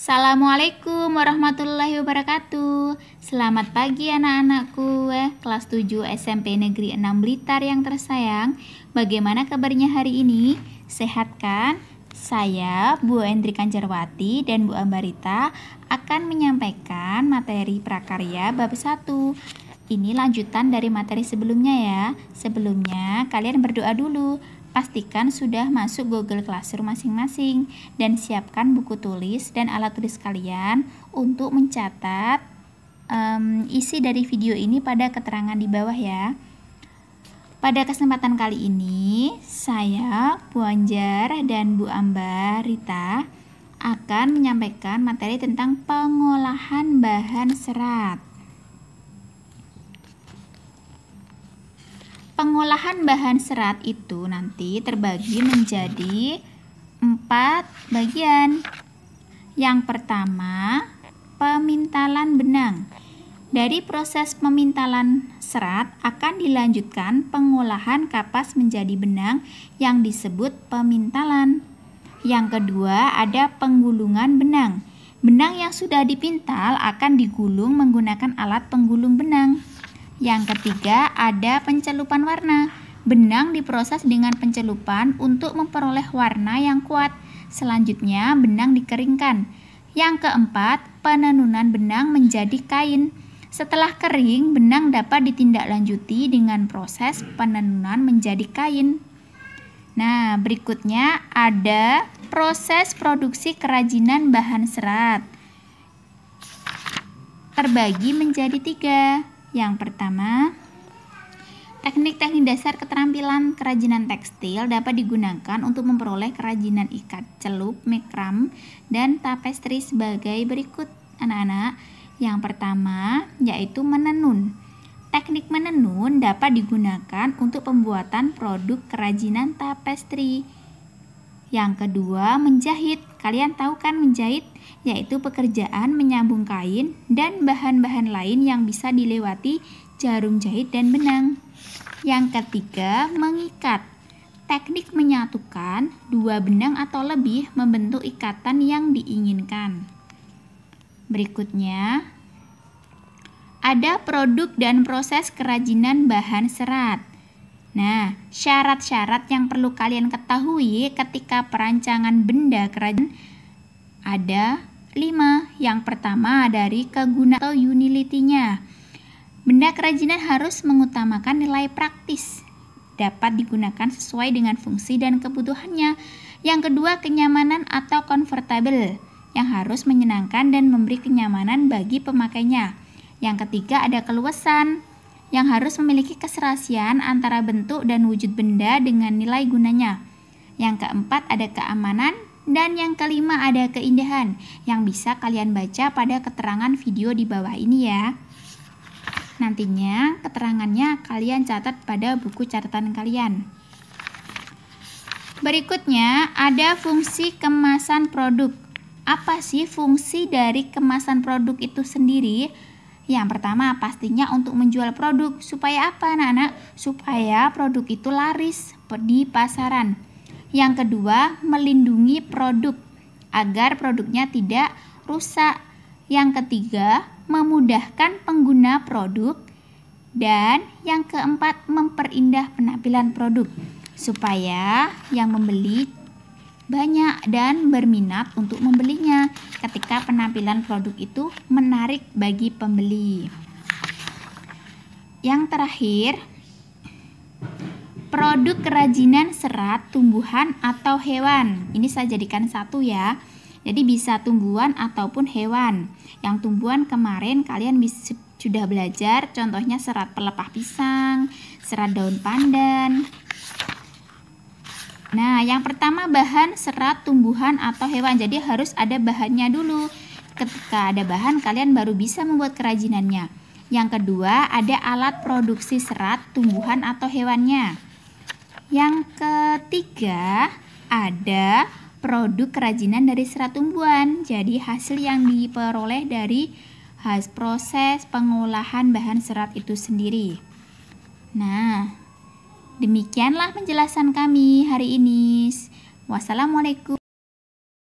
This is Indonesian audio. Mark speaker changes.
Speaker 1: Assalamualaikum warahmatullahi wabarakatuh. Selamat pagi anak-anakku kelas 7 SMP Negeri 6 Blitar yang tersayang. Bagaimana kabarnya hari ini? Sehat kan? Saya Bu Endri Kanjarwati dan Bu Ambarita akan menyampaikan materi prakarya bab 1. Ini lanjutan dari materi sebelumnya ya. Sebelumnya kalian berdoa dulu. Pastikan sudah masuk Google Classroom masing-masing dan siapkan buku tulis dan alat tulis kalian untuk mencatat isi dari video ini pada keterangan di bawah ya. Pada kesempatan kali ini, saya, Bu Anjar dan Bu Ambarita akan menyampaikan materi tentang pengolahan bahan serat. Pengolahan bahan serat itu nanti terbagi menjadi 4 bagian. Yang pertama, pemintalan benang. Dari proses pemintalan serat akan dilanjutkan pengolahan kapas menjadi benang yang disebut pemintalan. Yang kedua, ada penggulungan benang. Benang yang sudah dipintal akan digulung menggunakan alat penggulung benang. Yang ketiga, ada pencelupan warna. Benang diproses dengan pencelupan untuk memperoleh warna yang kuat. Selanjutnya, benang dikeringkan. Yang keempat, penenunan benang menjadi kain. Setelah kering, benang dapat ditindaklanjuti dengan proses penenunan menjadi kain. Nah, berikutnya ada proses produksi kerajinan bahan serat. Terbagi menjadi 3. Yang pertama, teknik-teknik dasar keterampilan kerajinan tekstil dapat digunakan untuk memperoleh kerajinan ikat celup, mekram, dan tapestri sebagai berikut anak-anak. Yang pertama yaitu menenun. Teknik menenun dapat digunakan untuk pembuatan produk kerajinan tapestri. Yang kedua, menjahit. Kalian tahu kan menjahit? Yaitu pekerjaan menyambung kain dan bahan-bahan lain yang bisa dilewati jarum jahit dan benang. Yang ketiga, mengikat. Teknik menyatukan 2 benang atau lebih membentuk ikatan yang diinginkan. Berikutnya, ada produk dan proses kerajinan bahan serat. Nah, syarat-syarat yang perlu kalian ketahui ketika perancangan benda kerajinan ada 5. Yang pertama dari kegunaan atau utility-nya. Benda kerajinan harus mengutamakan nilai praktis, dapat digunakan sesuai dengan fungsi dan kebutuhannya. Yang kedua, kenyamanan atau comfortable, yang harus menyenangkan dan memberi kenyamanan bagi pemakainya. Yang ketiga, ada keluasan, yang harus memiliki keserasian antara bentuk dan wujud benda dengan nilai gunanya. Yang keempat, ada keamanan. Dan yang kelima, ada keindahan, yang bisa kalian baca pada keterangan video di bawah ini ya. Nantinya keterangannya kalian catat pada buku catatan kalian. Berikutnya ada fungsi kemasan produk. Apa sih fungsi dari kemasan produk itu sendiri? Yang pertama pastinya untuk menjual produk. Supaya apa anak-anak? Supaya produk itu laris di pasaran. Yang kedua, melindungi produk agar produknya tidak rusak. Yang ketiga, memudahkan pengguna produk. Dan yang keempat, memperindah penampilan produk supaya yang membeli banyak dan berminat untuk membelinya ketika penampilan produk itu menarik bagi pembeli. Yang terakhir, produk kerajinan serat tumbuhan atau hewan. Ini saya jadikan satu ya. Jadi bisa tumbuhan ataupun hewan. Yang tumbuhan kemarin kalian sudah belajar, contohnya serat pelepah pisang, serat daun pandan. Nah, yang pertama bahan serat tumbuhan atau hewan. Jadi harus ada bahannya dulu. Ketika ada bahan, kalian baru bisa membuat kerajinannya. Yang kedua, ada alat produksi serat tumbuhan atau hewannya. Yang ketiga, ada produk kerajinan dari serat tumbuhan. Jadi hasil yang diperoleh dari proses pengolahan bahan serat itu sendiri. Nah, demikianlah penjelasan kami hari ini. Wassalamualaikum.